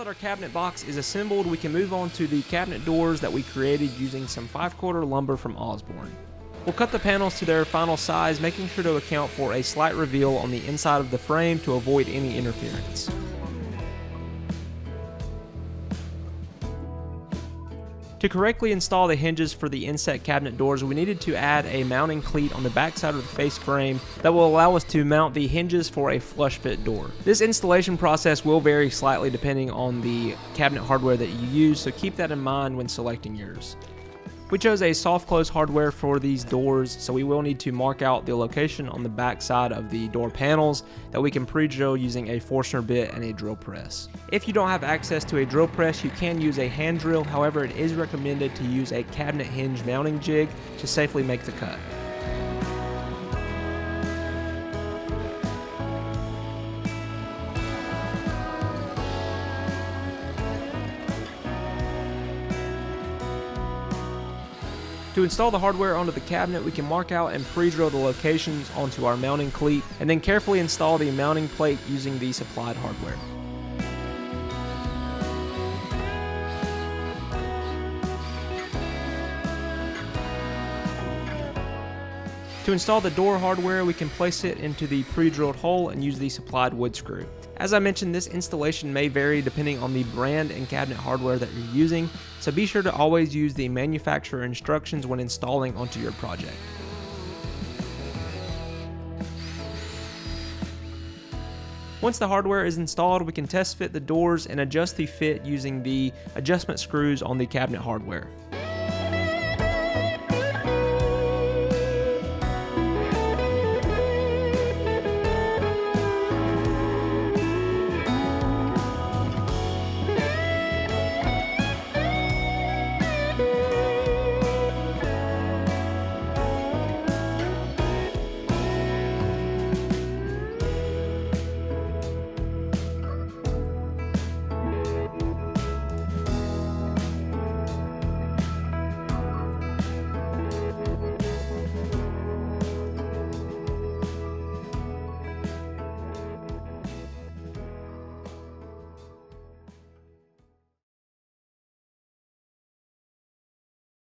now that our cabinet box is assembled, we can move on to the cabinet doors that we created using some 5/4 lumber from Osborne. We'll cut the panels to their final size, making sure to account for a slight reveal on the inside of the frame to avoid any interference. To correctly install the hinges for the Inset cabinet doors, we needed to add a mounting cleat on the backside of the face frame that will allow us to mount the hinges for a flush fit door. This installation process will vary slightly depending on the cabinet hardware that you use, so keep that in mind when selecting yours. We chose a soft close hardware for these doors, so we will need to mark out the location on the back side of the door panels that we can pre-drill using a Forstner bit and a drill press. If you don't have access to a drill press, you can use a hand drill. However, it is recommended to use a cabinet hinge mounting jig to safely make the cut. To install the hardware onto the cabinet, we can mark out and pre-drill the locations onto our mounting cleat, and then carefully install the mounting plate using the supplied hardware. To install the door hardware, we can place it into the pre-drilled hole and use the supplied wood screw. As I mentioned, this installation may vary depending on the brand and cabinet hardware that you're using, so be sure to always use the manufacturer instructions when installing onto your project. Once the hardware is installed, we can test fit the doors and adjust the fit using the adjustment screws on the cabinet hardware.